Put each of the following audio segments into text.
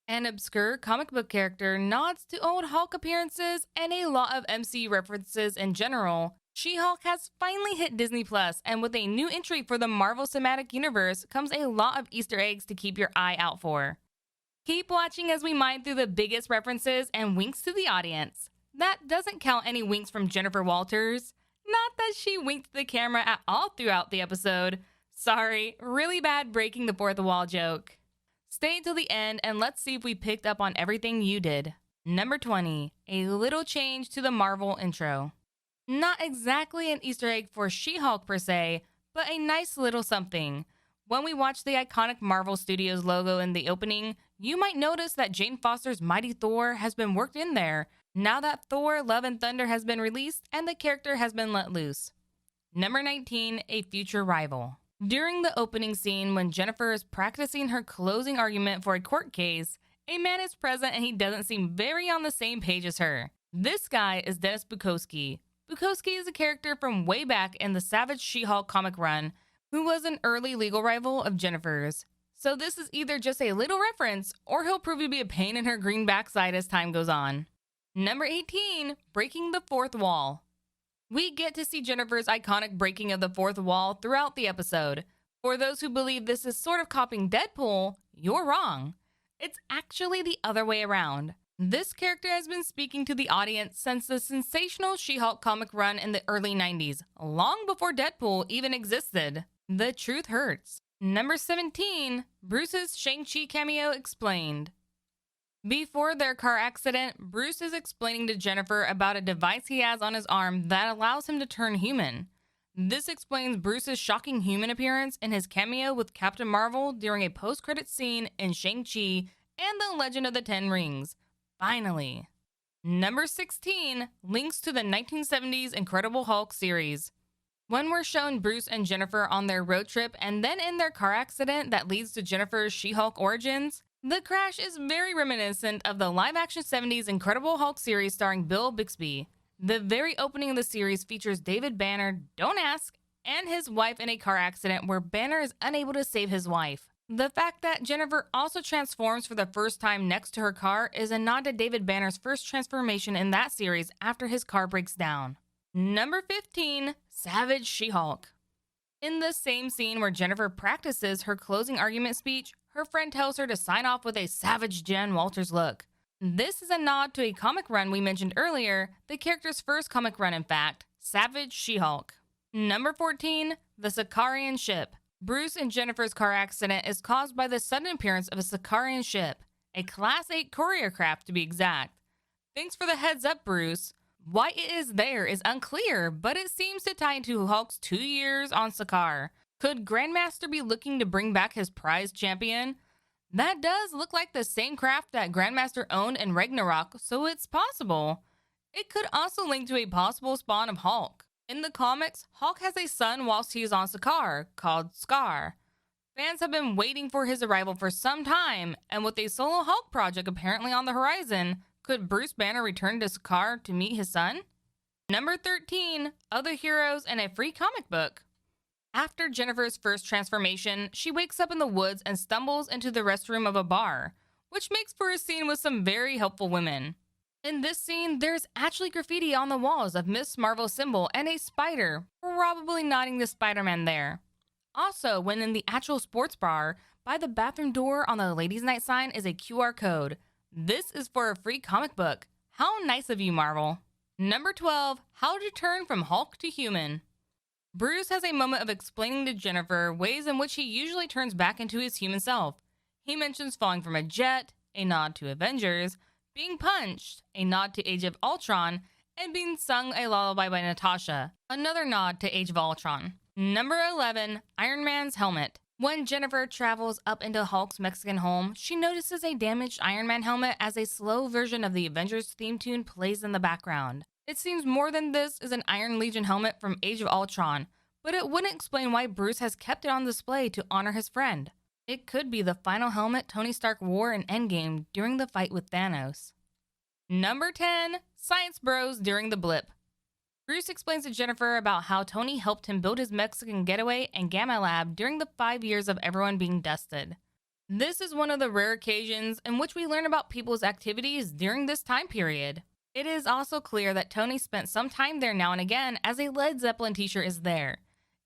An obscure comic book character nods to old Hulk appearances and a lot of MCU references in general. She-Hulk has finally hit Disney Plus, and with a new entry for the Marvel Cinematic Universe comes a lot of Easter eggs to keep your eye out for. Keep watching as we mine through the biggest references and winks to the audience. That doesn't count any winks from Jennifer Walters. Not that she winked the camera at all throughout the episode. Sorry, really bad breaking the fourth wall joke. Stay until the end and let's see if we picked up on everything you did. Number 20, a little change to the Marvel intro. Not exactly an Easter egg for She-Hulk per se, but a nice little something. When we watch the iconic Marvel Studios logo in the opening, you might notice that Jane Foster's Mighty Thor has been worked in there, now that Thor Love and Thunder has been released and the character has been let loose. Number 19, a future rival. During the opening scene, when Jennifer is practicing her closing argument for a court case, a man is present and he doesn't seem very on the same page as her. This guy is Dennis Bukowski. Bukowski is a character from way back in the Savage She-Hulk comic run, who was an early legal rival of Jennifer's. So this is either just a little reference, or he'll prove to be a pain in her green backside as time goes on. Number 18, breaking the fourth wall. We get to see Jennifer's iconic breaking of the fourth wall throughout the episode. For those who believe this is sort of copying Deadpool, you're wrong. It's actually the other way around. This character has been speaking to the audience since the sensational She-Hulk comic run in the early 90s, long before Deadpool even existed. The truth hurts. Number 17, Bruce's Shang-Chi cameo explained. Before their car accident, Bruce is explaining to Jennifer about a device he has on his arm that allows him to turn human. This explains Bruce's shocking human appearance in his cameo with Captain Marvel during a post-credits scene in Shang-Chi and the Legend of the Ten Rings. Finally. Number 16, links to the 1970s Incredible Hulk series. When we're shown Bruce and Jennifer on their road trip and then in their car accident that leads to Jennifer's She-Hulk origins, the crash is very reminiscent of the live-action 70s Incredible Hulk series starring Bill Bixby. The very opening of the series features David Banner, don't ask, and his wife in a car accident where Banner is unable to save his wife. The fact that Jennifer also transforms for the first time next to her car is a nod to David Banner's first transformation in that series after his car breaks down. Number 15, Savage She-Hulk. In the same scene where Jennifer practices her closing argument speech, her friend tells her to sign off with a savage Jen Walters look. This is a nod to a comic run we mentioned earlier, the character's first comic run in fact, Savage She-Hulk. Number 14, the Sicarian ship. Bruce and Jennifer's car accident is caused by the sudden appearance of a Sicarian ship, a Class 8 courier craft to be exact. Thanks for the heads up, Bruce. Why it is there is unclear, but it seems to tie into Hulk's 2 years on Sakaar. Could Grandmaster be looking to bring back his prized champion? That does look like the same craft that Grandmaster owned in Ragnarok, so it's possible. It could also link to a possible spawn of Hulk. In the comics, Hulk has a son whilst he is on Sakaar, called Scar. Fans have been waiting for his arrival for some time, and with a solo Hulk project apparently on the horizon, could Bruce Banner return to Sakaar to meet his son? Number 13, Other Heroes and a Free Comic Book. After Jennifer's first transformation, she wakes up in the woods and stumbles into the restroom of a bar, which makes for a scene with some very helpful women. In this scene, there's actually graffiti on the walls of Miss Marvel's symbol and a spider, probably nodding to Spider-Man there. Also, when in the actual sports bar, by the bathroom door on the Ladies' Night sign is a QR code. This is for a free comic book. How nice of you, Marvel. Number 12, How to Turn from Hulk to Human. Bruce has a moment of explaining to Jennifer ways in which he usually turns back into his human self. He mentions falling from a jet, a nod to Avengers, being punched, a nod to Age of Ultron, and being sung a lullaby by Natasha, another nod to Age of Ultron. Number 11, Iron Man's helmet. When Jennifer travels up into Hulk's Mexican home, she notices a damaged Iron Man helmet as a slow version of the Avengers theme tune plays in the background. It seems more than this is an Iron Legion helmet from Age of Ultron, but it wouldn't explain why Bruce has kept it on display to honor his friend. It could be the final helmet Tony Stark wore in Endgame during the fight with Thanos. Number 10, Science Bros during the blip. Bruce explains to Jennifer about how Tony helped him build his Mexican getaway and Gamma Lab during the 5 years of everyone being dusted. This is one of the rare occasions in which we learn about people's activities during this time period. It is also clear that Tony spent some time there now and again, as a Led Zeppelin t-shirt is there.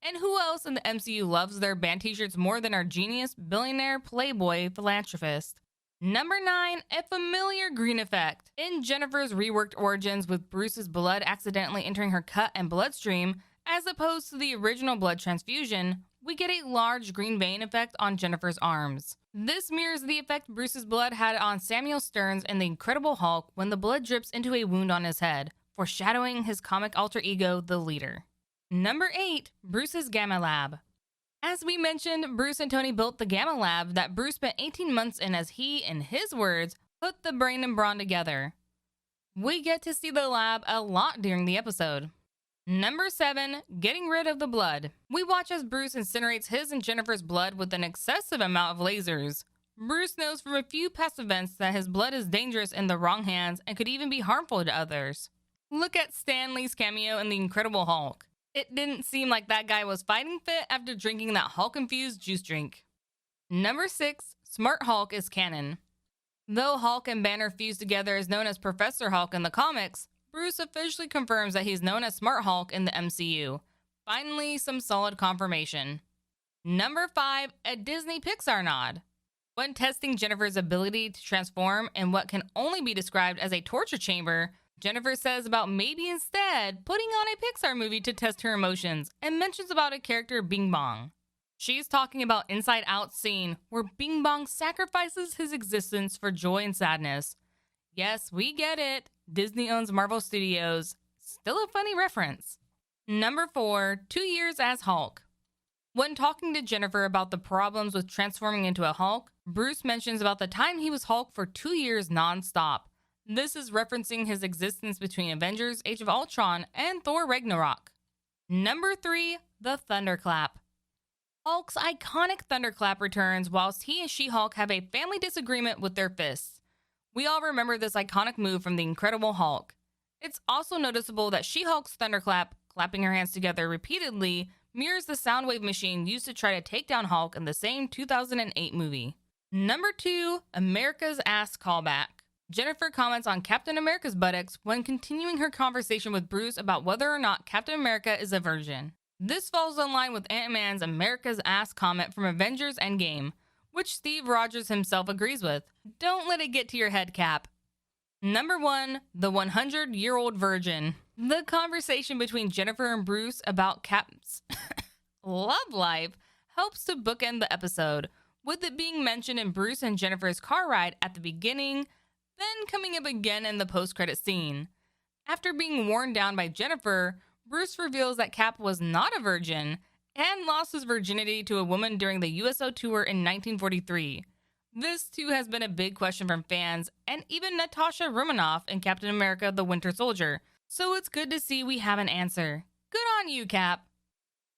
And who else in the MCU loves their band t-shirts more than our genius, billionaire, playboy, philanthropist? Number 9, a familiar green effect. In Jennifer's reworked origins, with Bruce's blood accidentally entering her cut and bloodstream, as opposed to the original blood transfusion, we get a large green vein effect on Jennifer's arms. This mirrors the effect Bruce's blood had on Samuel Stearns in The Incredible Hulk when the blood drips into a wound on his head, foreshadowing his comic alter ego, the Leader. Number 8, Bruce's Gamma Lab. As we mentioned, Bruce and Tony built the Gamma Lab that Bruce spent 18 months in as he, in his words, put the brain and brawn together. We get to see the lab a lot during the episode. Number 7, getting rid of the blood. We watch as Bruce incinerates his and Jennifer's blood with an excessive amount of lasers. Bruce knows from a few past events that his blood is dangerous in the wrong hands and could even be harmful to others. Look at Stan Lee's cameo in The Incredible Hulk. It didn't seem like that guy was fighting fit after drinking that Hulk-infused juice drink. Number 6, Smart Hulk is canon. Though Hulk and Banner fused together as known as Professor Hulk in the comics, Bruce officially confirms that he's known as Smart Hulk in the MCU. Finally, some solid confirmation. Number 5, a Disney Pixar nod. When testing Jennifer's ability to transform in what can only be described as a torture chamber, Jennifer says about maybe instead putting on a Pixar movie to test her emotions, and mentions about a character, Bing Bong. She's talking about Inside Out's scene where Bing Bong sacrifices his existence for joy and sadness. Yes, we get it. Disney owns Marvel Studios. Still a funny reference. Number 4, 2 years as Hulk. When talking to Jennifer about the problems with transforming into a Hulk, Bruce mentions about the time he was Hulk for 2 years non-stop. This is referencing his existence between Avengers Age of Ultron and Thor Ragnarok. Number 3, the Thunderclap. Hulk's iconic Thunderclap returns whilst he and She-Hulk have a family disagreement with their fists. We all remember this iconic move from The Incredible Hulk. It's also noticeable that She-Hulk's Thunderclap, clapping her hands together repeatedly, mirrors the Soundwave machine used to try to take down Hulk in the same 2008 movie. Number 2, America's Ass callback. Jennifer comments on Captain America's buttocks when continuing her conversation with Bruce about whether or not Captain America is a virgin. This falls in line with Ant-Man's America's Ass comment from Avengers Endgame, which Steve Rogers himself agrees with. Don't let it get to your head, Cap. Number 1, the 100-year-old virgin. The conversation between Jennifer and Bruce about Cap's love life helps to bookend the episode, with it being mentioned in Bruce and Jennifer's car ride at the beginning, then coming up again in the post-credit scene. After being worn down by Jennifer, Bruce reveals that Cap was not a virgin and lost his virginity to a woman during the USO tour in 1943. This too has been a big question from fans and even Natasha Romanoff in Captain America: The Winter Soldier, so it's good to see we have an answer. Good on you, Cap.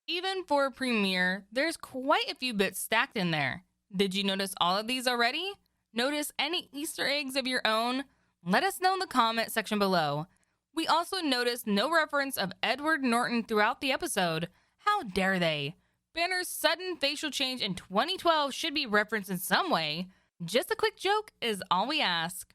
Even for a premiere, there's quite a few bits stacked in there. Did you notice all of these already? Notice any Easter eggs of your own? Let us know in the comment section below. We also noticed no reference of Edward Norton throughout the episode. How dare they? Banner's sudden facial change in 2012 should be referenced in some way. Just a quick joke is all we ask.